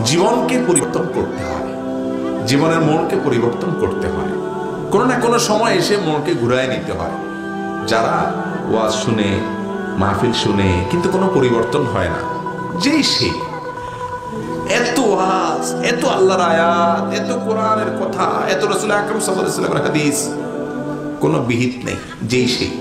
জীবনকে পরিবর্তন করতে হয়, জীবনের মোড়কে পরিবর্তন করতে হয়, কোনো না কোনো সময় এসে মোড়কে ঘুরায় নিতে হয়। যারা ওয়াজ শুনে, মাহফিল শুনে, কিন্তু কোনো পরিবর্তন হয় না, যেই সেই এত ওয়াজ, এত আল্লাহর আয়াত, এত কোরআনের কথা, এত রাসূল আকরাম সাল্লাল্লাহু আলাইহি ওয়াসাল্লামের হাদিস, কোনো বিহিত নেই, যেই সেই।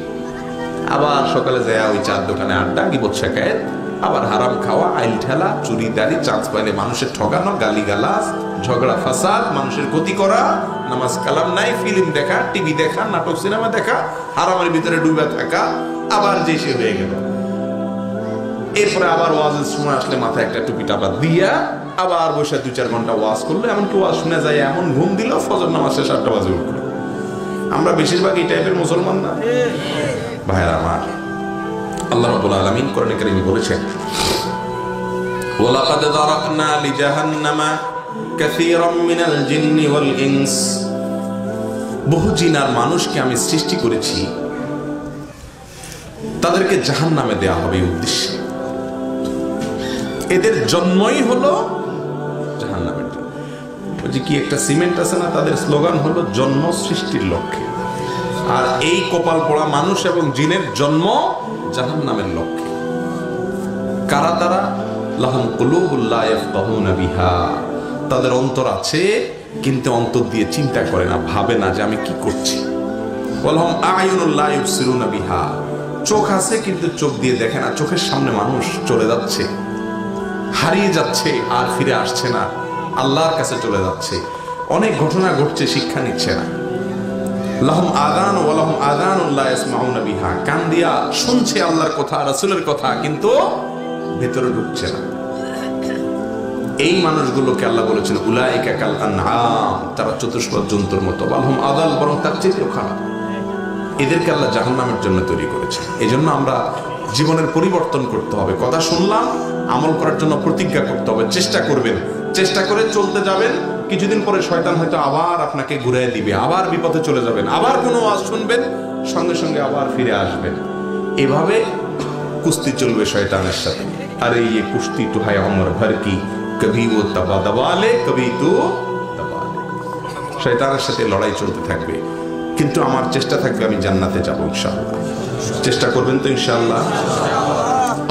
আবার সকালে যায় ওই চার দোকানে আড্ডা, গিবত শেখায়েত, আবার হারাম খাওয়া, আইল ঠেলা, চুরি দাড়ি, চান্স পাইলে মানুষের ঠকানো, গালিগালাজ, ঝগড়া ফাসাদ, মানুষের ক্ষতি করা, নামাজ কালাম নাই, ফিল্ম দেখা, টিভি দেখা, নাটক সিনেমা দেখা, হারামের ভিতরে ডুবে থাকা, আবার যে সে হয়ে গেল। এরপরে আবার ওয়াজের সময় আসলে মাথায় একটা টুপি টাপা দিয়া আবার বসে 2-4 ঘন্টা ওয়াজ করলো, এমনকি ওয়াজ শুনে যায় এমন ঘুম দিল, ফজর নামাজ শেষ 8টা বাজে উঠলো। আমরা বেশিরভাগ এই টাইপের মুসলমান না ভাইরা আমার। আল্লাহ রাব্বুল আলামিন কোরআনে কারীমে বলেছেন, ওয়ালাকাদ যারাকনা লিজাহান্নামা কাসীরাম মিনাল জিন্নি ওয়াল ইনস, বহু জিন আর মানুষকে আমি সৃষ্টি করেছি, তাদেরকে জাহান্নামে দেয়া হবে এই উদ্দেশ্যে। এদের জন্মই হলো জাহান্নামের জন্য। ওই যে কি একটা সিমেন্ট আছে না, তাদের স্লোগান হলো জন্ম সৃষ্টির লক্ষ্যে। আর এই কপাল পড়া মানুষ এবং জিনের জন্ম জাহান্নামের লক্ষ্যে। কারা তারা? লাহুম কুলুবুল লা ইয়াফকাহুনা বিহা, তাদের অন্তর আছে কিন্তু অন্তর দিয়ে চিন্তা করে না, ভাবে না যে আমি কি করছি। ওয়ালাহুম আ'য়ুনুল লা ইউবসিরুনা বিহা, চোখ আছে কিন্তু চোখ দিয়ে দেখে না, চোখের সামনে মানুষ চলে যাচ্ছে, হারিয়ে যাচ্ছে, আর ফিরে আসছে না, আল্লাহর কাছে চলে যাচ্ছে, অনেক ঘটনা ঘটছে, শিক্ষা নিচ্ছে না। লাহুম আযান ওয়া লাহুম আযানুন লা ইয়াসমাউনা বিহা, কান দিয়া শুনছে আল্লাহর কথা, রাসূলের কথা, কিন্তু ভেতরে ঢুকছে না। এই মানুষগুলোকে আল্লাহ বলেছেন উলাইকা কাল আনআম, তারা চতুষ্পদ জন্তুর মতো, লাহুম আযাল, বরং তার চেয়েও খারাপ। এদেরকে আল্লাহ জাহান্নামের জন্য তৈরি করেছে। এজন্য আমরা জীবনের পরিবর্তন করতে হবে। কথা শুনলাম, আমল করার জন্য প্রতিজ্ঞা করতে হবে, চেষ্টা করবেন, চেষ্টা করে চলতে যাবেন। কিছুদিন পরে শয়তান হয়তো আবার আপনাকে ঘুরিয়ে দিবে, আবার বিপথে চলে যাবেন, আবার কোনো ওয়াজ শুনবেন, সঙ্গে সঙ্গে আবার ফিরে আসবেন। এভাবে কুস্তি চলবে শয়তানের সাথে। আরে ये कुश्ती तो है उम्र भर की, कभी वो दबा दबा ले, कभी तो दबा ले। শয়তানের সাথে লড়াই চলতে থাকবে, কিন্তু আমার চেষ্টা থাকবে আমি জান্নাতে যাব ইনশাআল্লাহ। চেষ্টা করবেন তো ইনশাআল্লাহ?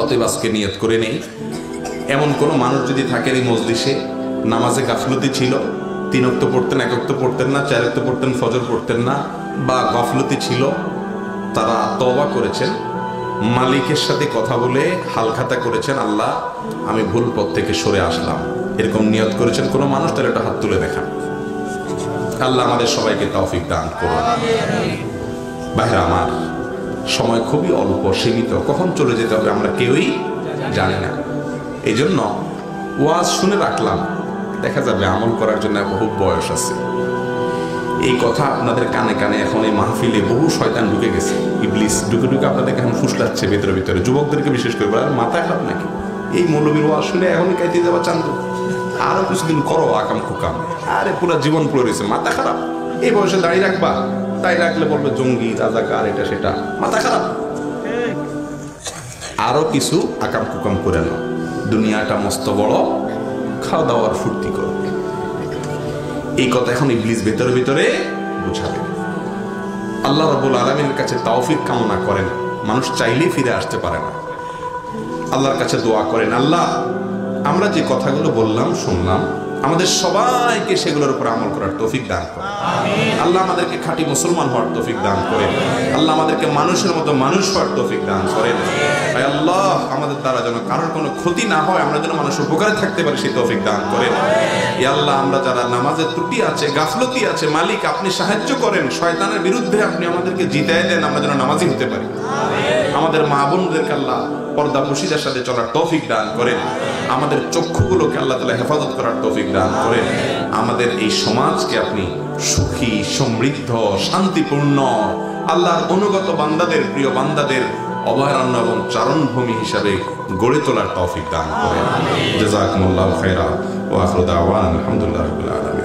অতএব আজকে নিয়ত করে নেই, এমন কোন মানুষ যদি থাকেন এই মজলিসে, নামাজে গাফলতি ছিল, 3 ওয়াক্ত পড়তেন, 1 ওয়াক্ত পড়তেন না, 4 ওয়াক্ত পড়তেন, ফজর পড়তেন না, বা গাফলতি ছিল, তারা তওবা করেছেন, মালিকের সাথে কথা বলে হালখাতা করেছেন, আল্লাহ আমি ভুল পথ থেকে সরে আসলাম, এরকম নিয়ত করেছেন কোন মানুষ, তাহলে একটা হাত তুলে দেখান। আল্লাহ আমাদের সবাইকে তৌফিক দান করুন। ভাইরা আমার, সময় খুবই অল্প, সীমিত, কখন চলে যেতে হবে আমরা কেউই জানি না। এই জন্য ওয়াজ শুনে রাখলাম, দেখা যাবে আমল করার জন্য বহু বয়স আছে। এই কথা আপনাদের কানে কানে এখন এই মাহফিলে বহু শয়তান ঢুকে গেছে, ইবলিস ঢুকে ঢুকে আপনাদেরকে এখন ফুসলাচ্ছে ভিতরে ভিতরে, যুবকদেরকে বিশেষ করে। আর মাথা খারাপ নাকি? এই মৌলবীর ওয়াজ শুনে এখনই কাইতে যাওয়া চান্দু, আরো কিছুদিন করো আকাম খুকাম, আরে পুরো জীবন পড়ে রয়েছে, মাথা খারাপ। এই বয়সে দাঁড়িয়ে রাখবা, তাই রাখলে বলবে জঙ্গি, রাজাকার, এটা সেটা, মাথা খারাপ। আরো কিছু আকাম কুকাম করে নাও, দুনিয়াটা মস্ত বড়, খাওয়া দাওয়ার ফুর্তি করো। এই কথা এখন ইবলিস ভেতরে ভিতরে বুঝাবে। আল্লাহ রাব্বুল আলামিনের কাছে তৌফিক কামনা করেন, মানুষ চাইলেই ফিরে আসতে পারে না। আল্লাহর কাছে দোয়া করেন, আল্লাহ আমরা যে কথাগুলো বললাম শুনলাম, আমাদের সবাইকে সেগুলোর উপর আমল করার তৌফিক দান করেন। আল্লাহ আমাদেরকে খাঁটি মুসলমান হওয়ার তৌফিক দান করেন। আল্লাহ আমাদেরকে মানুষের মতো মানুষ হওয়ার তৌফিক দান করেন। আল্লাহ আমাদের দ্বারা যেন কারোর কোনো ক্ষতি না হয়, আমরা যেন মানুষের উপকারে থাকতে পারি, সেই তৌফিক দান করেন। আল্লাহ আমরা যারা নামাজের ত্রুটি আছে, গাফলতি আছে, মালিক আপনি সাহায্য করেন, শয়তানের বিরুদ্ধে আপনি আমাদেরকে জিতায় দেন, আমরা যেন নামাজি হতে পারি। আমাদের মা বোনদেরকে আল্লাহ পর্দা মুশিদার সাথে চলার তৌফিক দান করেন। আমাদের চক্ষুগুলোকে আল্লাহ তাআলা হেফাজত করার তৌফিক দান করেন। আমাদের এই সমাজকে আপনি সুখী, সমৃদ্ধ, শান্তিপূর্ণ, আল্লাহর অনুগত বান্দাদের, প্রিয় বান্দাদের অভয়ারণ্য এবং চারণভূমি হিসাবে গড়ে তোলার তৌফিক দান করেন। জাযাকুমুল্লাহু খায়রা ওয়া আখিরু দাওয়ানা আলহামদুলিল্লাহি রাব্বিল আলামিন।